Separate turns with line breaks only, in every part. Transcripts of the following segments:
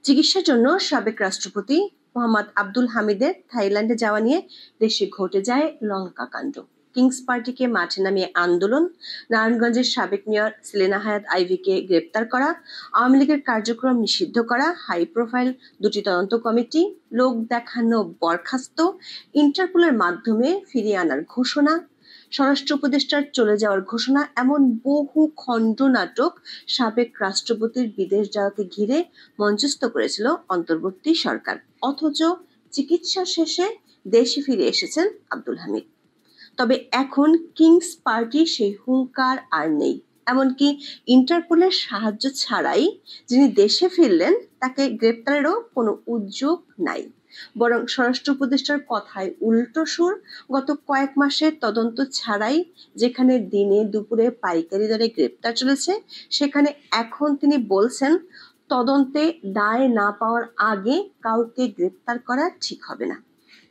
চিকিৎসার জন্য সাবেক রাষ্ট্রপতি মোহাম্মদ আব্দুল হামিদের থাইল্যান্ডে যাওয়া নিয়ে দেশে ঘটে যায় লঙ্কা কাণ্ড। কিংস পার্টিকে মাঠে নামিয়ে আন্দোলন, নারায়ণগঞ্জের সাবেক মেয়র সেলিনা হায়াৎ আইভীকে গ্রেপ্তার করা, আওয়ামী লীগের কার্যক্রম নিষিদ্ধ করা, হাই প্রোফাইল দুটি তদন্ত কমিটি, লোক দেখানো বরখাস্ত, ইন্টারপোলের মাধ্যমে ফিরিয়ে আনার ঘোষণা, স্বরাষ্ট্র উপদেষ্টার চলে যাওয়ার ঘোষণা, এমন বহু খণ্ড নাটক সাবেক রাষ্ট্রপতির বিদেশ যাওয়াকে ঘিরে মঞ্চস্থ করেছিল অন্তর্বর্তী সরকার। অথচ চিকিৎসা শেষে দেশে ফিরে এসেছেন আব্দুল হামিদ। তবে এখন কিংস পার্টি সেই হুঙ্কার আর নেই। এমনকি ইন্টারপোলের সাহায্য ছাড়াই যিনি দেশে ফিরলেন তাকে গ্রেপ্তারেরও কোনো উদ্যোগ নাই। বরং স্বরাষ্ট্র উপদেষ্টার কথায় উল্টো সুর। গত কয়েক মাসের তদন্ত ছাড়াই যেখানে দিনে দুপুরে পাইকারি দরে গ্রেপ্তার চলেছে, সেখানে এখন তিনি বলছেন তদন্তে দায় না পাওয়ার আগে কাউকে গ্রেপ্তার করা ঠিক হবে না।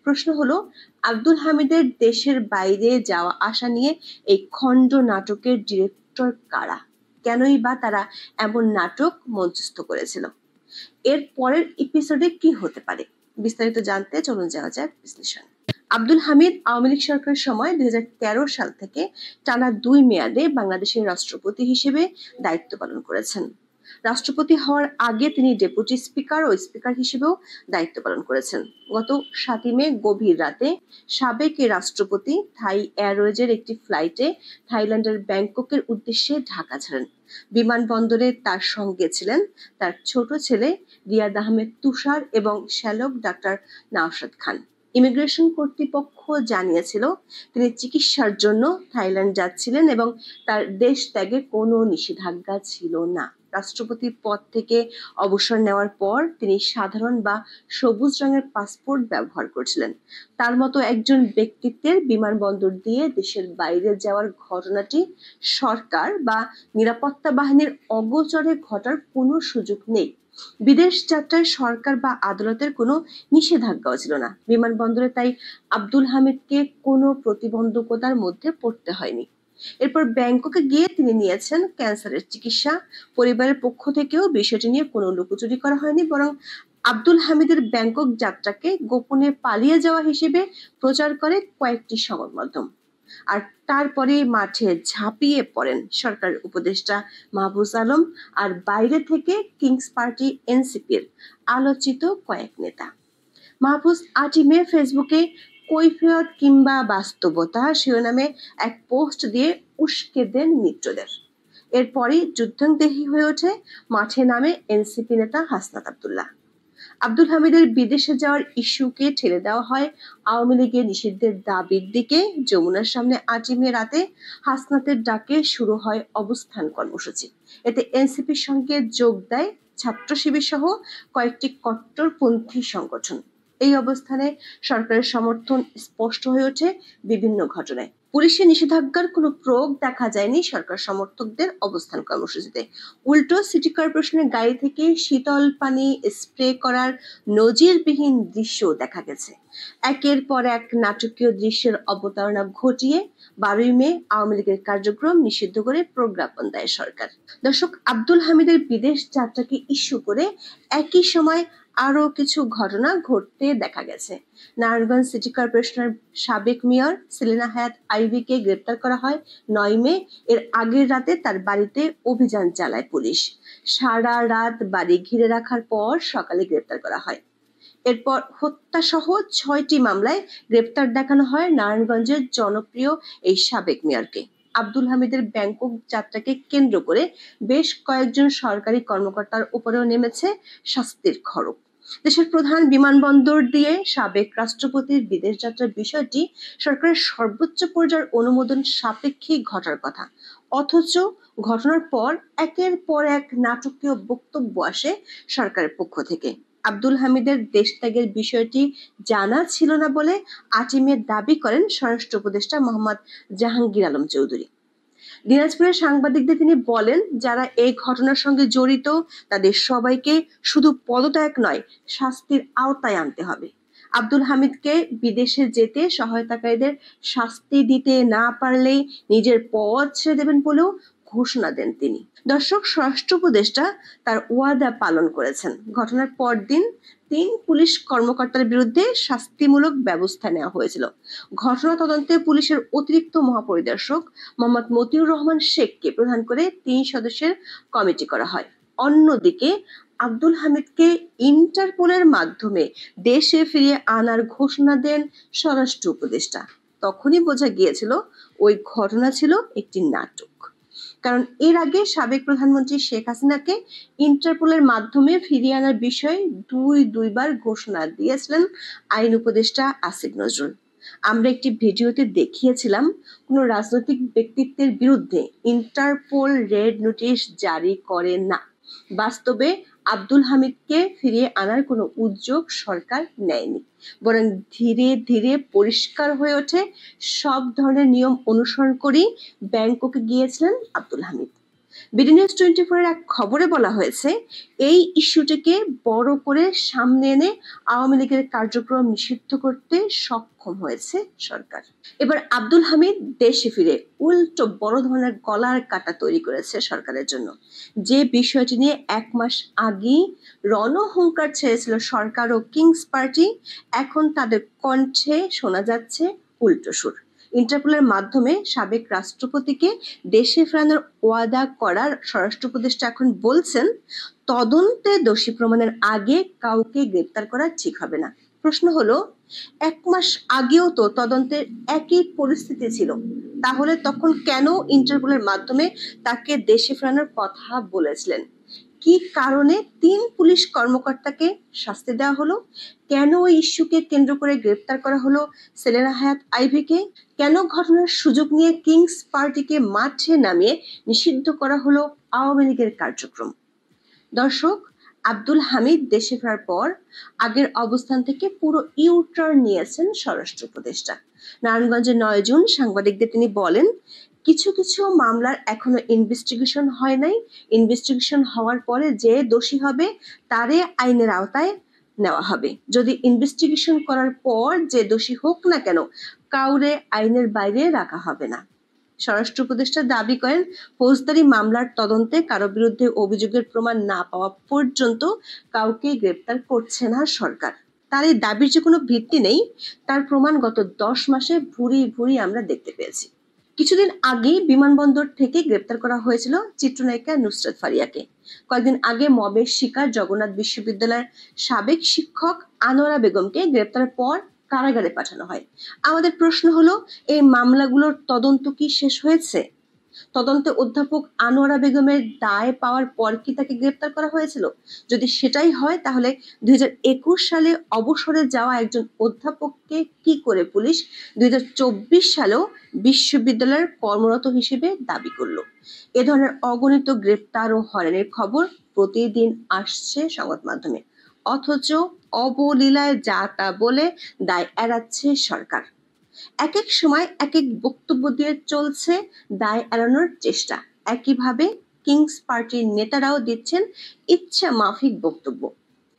প্রশ্ন হলো, আব্দুল হামিদের দেশের বাইরে যাওয়া আসা নিয়ে এই খণ্ড নাটকের ডিরেক্টর কারা? কেনই বা তারা এমন নাটক মঞ্চস্থ করেছিল? এর পরের এপিসোডে কি হতে পারে? বিস্তারিত জানতে চলুন যাওয়া যাক বিশ্লেষণ। আব্দুল হামিদ আওয়ামী লীগ সরকারের সময় 2013 সাল থেকে টানা 2 মেয়াদে বাংলাদেশের রাষ্ট্রপতি হিসেবে দায়িত্ব পালন করেছেন। রাষ্ট্রপতি হওয়ার আগে তিনি ডেপুটি স্পিকার ও স্পিকার হিসেবেও দায়িত্ব পালন করেছেন। গত 7 মে গভীর রাতে সাবেক রাষ্ট্রপতি থাই এয়ারওয়েজের একটি ফ্লাইটে থাইল্যান্ডের ব্যাংককের উদ্দেশ্যে ঢাকা ছাড়েন। বিমানবন্দরে তার সঙ্গে ছিলেন তার ছোট ছেলে রিয়াদ আহমেদ তুষার এবং শ্যালক ডাক্তার নওশাদ খান। ইমিগ্রেশন কর্তৃপক্ষ জানিয়েছিল তিনি চিকিৎসার জন্য থাইল্যান্ড যাচ্ছিলেন এবং তার দেশ ত্যাগে কোনো নিষেধাজ্ঞা ছিল না। রাষ্ট্রপতির পদ থেকে অবসর নেওয়ার পর তিনি সাধারণ বা সবুজ রঙের পাসপোর্ট ব্যবহার করছিলেন। তার মতো একজন ব্যক্তিত্বের বিমানবন্দর দিয়ে দেশের বাইরে যাওয়ার ঘটনাটি সরকার বা নিরাপত্তা বাহিনীর অগোচরে ঘটার কোনো সুযোগ নেই। বিদেশ যাত্রায় সরকার বা আদালতের কোনো নিষেধাজ্ঞাও ছিল না। বিমানবন্দরে তাই আব্দুল হামিদকে কোনো প্রতিবন্ধকতার মধ্যে পড়তে হয়নি। এরপর ব্যাংককে গিয়ে তিনি নিয়েছেন ক্যান্সারের চিকিৎসা। পরিবারের পক্ষ থেকেও বিষয়টি নিয়ে কোনো লুকোচুরি করা হয়নি, বরং আব্দুল হামিদের ব্যাংকক যাত্রাকে গোপনে পালিয়ে যাওয়া হিসেবে প্রচার করে কয়েকটি সংবাদ মাধ্যম। আর তারপরে মাঠে ঝাঁপিয়ে পড়েন সরকার উপদেষ্টা মাহফুজ আলম আর বাইরে থেকে কিংস পার্টি এনসিপির আলোচিত কয়েক নেতা। মাহফুজ 8 মে ফেসবুকে কৈফিয়ত কিংবা বাস্তবতা শিরোনামে এক পোস্ট দিয়ে উস্কে দেন মিত্রদের। এরপরই যুদ্ধংদেহী হয়ে ওঠে মাঠে নামে এনসিপি নেতা হাসনাত আব্দুল্লাহ। আব্দুল হামিদের বিদেশে যাওয়ার ইস্যুকে ঠেলে দেওয়া হয় আওয়ামী লীগের নিষিদ্ধের দাবির দিকে। যমুনার সামনে 8 মে রাতে হাসনাতের ডাকে শুরু হয় অবস্থান কর্মসূচি। এতে এনসিপির সঙ্গে যোগ দেয় ছাত্র শিবির সহ কয়েকটি কট্টরপন্থী সংগঠন। এই অবস্থানে সরকারের সমর্থন স্পষ্ট হয়ে ওঠে বিভিন্ন ঘটনায়। পুলিশের নিষেধাজ্ঞার কোনো প্রয়োগ দেখা যায়নি সরকার সমর্থকদের অবস্থান কর্মসূচিতে। উল্টো সিটি কর্পোরেশনের গাড়ি থেকে শীতল পানি স্প্রে করার নজিরবিহীন দৃশ্য দেখা গেছে। একের পর এক নাটকীয় দৃশ্যের অবতারণা ঘটিয়ে 12 মে আওয়ামী লীগের কার্যক্রম নিষিদ্ধ করে প্রজ্ঞাপন দেয় সরকার। দর্শক, আব্দুল হামিদের বিদেশ যাত্রাকে ইস্যু করে একই সময় আরো কিছু ঘটনা ঘটতে দেখা গেছে। নারায়ণগঞ্জ সিটি কর্পোরেশনের সাবেক মেয়র সেলিনা হায়াৎ আইভীকে গ্রেপ্তার করা হয় 9 মে। এর আগের রাতে তার বাড়িতে অভিযান চালায় পুলিশ। সারা রাত বাড়ি ঘিরে রাখার পর সকালে গ্রেপ্তার করা হয়। এরপর হত্যা সহ 6টি মামলায় গ্রেপ্তার দেখানো হয় নারায়ণগঞ্জের জনপ্রিয় এই সাবেক মেয়রকে। আব্দুল হামিদের ব্যাংকক যাত্রাকে কেন্দ্র করে বেশ কয়েকজন সরকারি কর্মকর্তার উপরেও নেমেছে শাস্তির খড়গ। দেশের প্রধান বিমানবন্দর দিয়ে সাবেক রাষ্ট্রপতির বিদেশ যাত্রার বিষয়টি সরকারের সর্বোচ্চ পর্যায়ের অনুমোদন সাপেক্ষেই ঘটার কথা। অথচ ঘটনার পর একের পর এক নাটকীয় বক্তব্য আসে সরকারের পক্ষ থেকে। আব্দুল হামিদের দেশ ত্যাগের বিষয়টি জানা ছিল না বলে 8 মে দাবি করেন স্বরাষ্ট্র উপদেষ্টা মোহাম্মদ জাহাঙ্গীর আলম চৌধুরী। দিনাজপুরের সাংবাদিকদের তিনি বলেন, যারা এই ঘটনার সঙ্গে জড়িত তাদের সবাইকে শুধু পদত্যাগ নয়, শাস্তির আওতায় আনতে হবে। আব্দুল হামিদকে বিদেশে যেতে সহায়তাকারীদের শাস্তি দিতে না পারলেই নিজের পদ ছেড়ে দেবেন বলেও ঘোষণা দেন তিনি। দর্শক, স্বরাষ্ট্র উপদেষ্টা তার ওয়াদা পালন করেছেন। ঘটনার পরদিন 3 পুলিশ কর্মকর্তার বিরুদ্ধে শাস্তিমূলক ব্যবস্থা নেওয়া হয়েছিল। ঘটনা তদন্তে পুলিশের অতিরিক্ত মহাপরিদর্শক মোহাম্মদ মতিউর রহমান শেখকে প্রধান করে 3 সদস্যের কমিটি করা হয়। অন্যদিকে আব্দুল হামিদকে ইন্টারপোলের মাধ্যমে দেশে ফিরিয়ে আনার ঘোষণা দেন স্বরাষ্ট্র উপদেষ্টা। তখনই বোঝা গিয়েছিল ওই ঘটনা ছিল একটি নাটক। কারণ এর আগে সাবেক প্রধানমন্ত্রী শেখ হাসিনাকে ইন্টারপোলের মাধ্যমে ফিরিয়ে আনার বিষয়ে দুইবার ঘোষণা দিয়েছিলেন আইন উপদেষ্টা আসিফ নজরুল। আমরা একটি ভিডিওতে দেখিয়েছিলাম কোন রাজনৈতিক ব্যক্তিত্বের বিরুদ্ধে ইন্টারপোল রেড নোটিশ জারি করে না। বাস্তবে আব্দুল হামিদকে ফিরিয়ে আনার কোনো উদ্যোগ সরকার নেয়নি, বরং ধীরে ধীরে পরিষ্কার হয়ে ওঠে সব ধরনের নিয়ম অনুসরণ করেই ব্যাংককে গিয়েছিলেন আব্দুল হামিদ। বিডি নিউজ 24 এর এক খবরে বলা হয়েছে, এই ইস্যুটিকে বড় করে সামনে এনে আওয়ামী লীগের কার্যক্রম নিষিদ্ধ করতে সক্ষম হয়েছে সরকার। এবার আব্দুল হামিদ দেশে ফিরে উল্টো বড় ধরনের গলার কাটা তৈরি করেছে সরকারের জন্য। যে বিষয়টি নিয়ে 1 মাস আগেই রণহুঙ্কার ছেড়েছিল সরকার ও কিংস পার্টি, এখন তাদের কণ্ঠে শোনা যাচ্ছে উল্টো সুর। ইন্টারপোলের মাধ্যমে সাবেক রাষ্ট্রপতিকে দেশে ফেরানোর ওয়াদা করার স্বরাষ্ট্র উপদেষ্টা এখন বলছেন, তদন্তে দোষী প্রমাণের আগে কাউকে গ্রেপ্তার করা ঠিক হবে না। প্রশ্ন হলো, 1 মাস আগেও তো তদন্তের একই পরিস্থিতি ছিল, তাহলে তখন কেন ইন্টারপোলের মাধ্যমে তাকে দেশে ফেরানোর কথা বলেছিলেন? কি কারণে 3 পুলিশ কর্মকর্তাকে শাস্তি দেওয়া হলো? কেন ওই ইস্যুকে কেন্দ্র করে গ্রেপ্তার করা হলো সেলেনা হায়াৎ আইভীকে? কেন ঘটনার সুযোগ নিয়ে কিংস পার্টিকে মাঠে নামিয়ে নিষিদ্ধ করা হলো আওয়ামী লীগের কার্যক্রম? দর্শক, আব্দুল হামিদ দেশে ফেরার পর আগের অবস্থান থেকে পুরো ইউটার্ন নিয়েছেন স্বরাষ্ট্র উপদেষ্টা। নারায়ণগঞ্জে 9 জুন সাংবাদিকদের তিনি বলেন, কিছু কিছু মামলার এখনো ইনভেস্টিগেশন হয় নাই। ইনভেস্টিগেশন হওয়ার পরে যে দোষী হবে তারে আইনের আওতায় নেওয়া হবে। যদি ইনভেস্টিগেশন করার পর যে দোষী হোক না কেন, কাউরে আইনের বাইরে রাখা হবে না। স্বরাষ্ট্র উপদেষ্টা দাবি করেন, ফৌজদারি মামলার তদন্তে কারো বিরুদ্ধে অভিযোগের প্রমাণ না পাওয়া পর্যন্ত কাউকে গ্রেপ্তার করছে না সরকার। তার এই দাবির যে কোনো ভিত্তি নেই, তার প্রমাণ গত 10 মাসে ভুরি ভুরি আমরা দেখতে পেয়েছি। কিছুদিন আগেই বিমানবন্দর থেকে গ্রেপ্তার করা হয়েছিল চিত্রনায়িকা নুসরাত ফারিয়াকে। কয়েকদিন আগে মবের শিকার জগন্নাথ বিশ্ববিদ্যালয়ের সাবেক শিক্ষক আনোয়ারা বেগমকে গ্রেপ্তারের পর কারাগারে পাঠানো হয়। আমাদের প্রশ্ন হলো, এই মামলাগুলোর তদন্ত কি শেষ হয়েছে? তদন্তে অধ্যাপক আনোয়ারা বেগমের দায় পাওয়ার পর কি তাকে গ্রেপ্তার করা হয়েছিল? যদি সেটাই হয়, তাহলে 2021 সালে অবসরে যাওয়া একজন অধ্যাপককে কি করে পুলিশ 2024 সালেও বিশ্ববিদ্যালয়ের কর্মরত হিসেবে দাবি করলো? এ ধরনের অগণিত গ্রেপ্তার ও হয়রানির খবর প্রতিদিন আসছে সংবাদ মাধ্যমে, অথচ অবলীলায় যা তা বলে দায় এড়াচ্ছে সরকার। এক এক সময় এক এক বক্তব্য দিয়ে চলছে দায় এড়ানোর চেষ্টা। একইভাবে কিংস পার্টির নেতারাও দিচ্ছেন ইচ্ছা মাফিক বক্তব্য।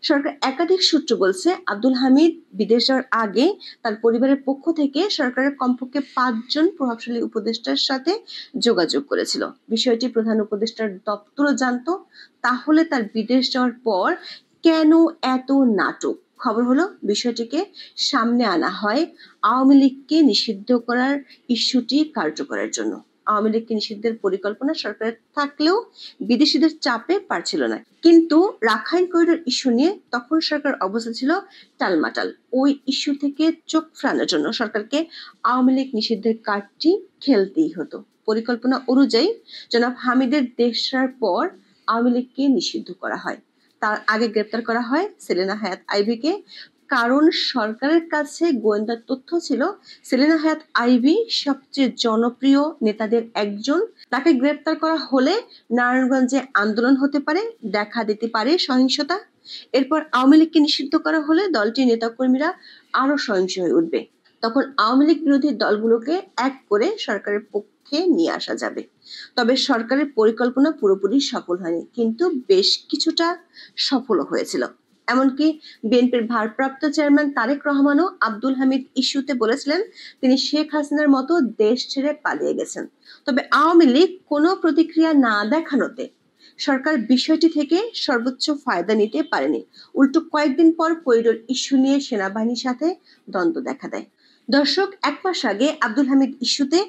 সরকার একাধিক সূত্র বলছে, আব্দুল হামিদ বিদেশ যাওয়ার আগে তার পরিবারের পক্ষ থেকে সরকারের কমপক্ষে 5 জন প্রভাবশালী উপদেষ্টার সাথে যোগাযোগ করেছিল। বিষয়টি প্রধান উপদেষ্টার দপ্তরও জানতো। তাহলে তার বিদেশ যাওয়ার পর কেন এত নাটক? খবর হলো, বিষয়টিকে সামনে আনা হয় আওয়ামী লীগকে নিষিদ্ধ করার ইস্যুটি কার্যকরের জন্য। আওয়ামী লীগকে নিষিদ্ধের পরিকল্পনা সরকারের থাকলেও বিদেশিদের চাপে পারছিল না। কিন্তু রাখাইন করিডোর ইস্যু নিয়ে তখন সরকার অবস্থা ছিল টালমাটাল। ওই ইস্যু থেকে চোখ ফেরানোর জন্য সরকারকে আওয়ামী লীগ নিষিদ্ধের কার্ডটি খেলতেই হতো। পরিকল্পনা অনুযায়ী জনাব হামিদের দেশ ছাড়ার পর আওয়ামী লীগকে নিষিদ্ধ করা হয়। তার আগে গ্রেপ্তার করা হয় সেলেনা হায়াৎ আইভীকে, কারণ সরকারের কাছে গোয়েন্দা তথ্য ছিল সেলেনা হায়াৎ আইভী সবচেয়ে জনপ্রিয় নেতাদের একজন। তাকে গ্রেপ্তার করা হলে নারায়ণগঞ্জে আন্দোলন হতে পারে, দেখা দিতে পারে সহিংসতা। এরপর আওয়ামী লীগকে নিষিদ্ধ করা হলে দলটির নেতাকর্মীরা আরো সহিংস হয়ে উঠবে। তখন আওয়ামী লীগ বিরোধী দলগুলোকে এক করে সরকারের পক্ষে নিয়ে আসা যাবে। তবে সরকারের পরিকল্পনা পুরোপুরি সফল হয়নি, কিন্তু বেশ কিছুটা সফল হয়েছিল। এমনকি বিএনপির ভারপ্রাপ্ত চেয়ারম্যান তারেক রহমানও আব্দুল হামিদ ইস্যুতে বলেছিলেন তিনি শেখ হাসিনার মতো দেশ ছেড়ে পালিয়ে গেছেন। তবে আওয়ামী লীগ কোনো প্রতিক্রিয়া না দেখানোতে সরকার বিষয়টি থেকে সর্বোচ্চ ফায়দা নিতে পারেনি। উল্টো কয়েকদিন পর করিডোর ইস্যু নিয়ে সেনাবাহিনীর সাথে দ্বন্দ্ব দেখা দেয়। দর্শক, এক মাস আগে আব্দুল হামিদ ইস্যুতে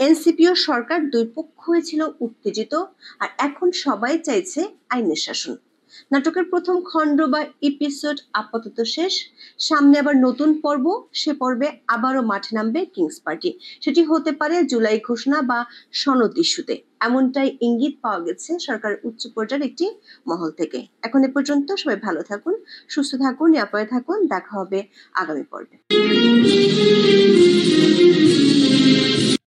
এনসিপি ও সরকার দুই পক্ষ হয়েছিল উত্তেজিত, আর এখন সবাই চাইছে আইনের শাসন। নাটকের প্রথম খণ্ড বা এপিসোড আপাতত শেষ, সামনে আবার নতুন পর্ব। সে পর্বে আবারও মাঠে নামবে কিংস পার্টি। সেটি হতে পারে জুলাই ঘোষণা বা সনদ ইস্যুতে, এমনটাই ইঙ্গিত পাওয়া গেছে সরকারের উচ্চ পর্যায়ের একটি মহল থেকে। এখন এ পর্যন্ত, সবাই ভালো থাকুন, সুস্থ থাকুন, নিরাপদে থাকুন। দেখা হবে আগামী পর্বে।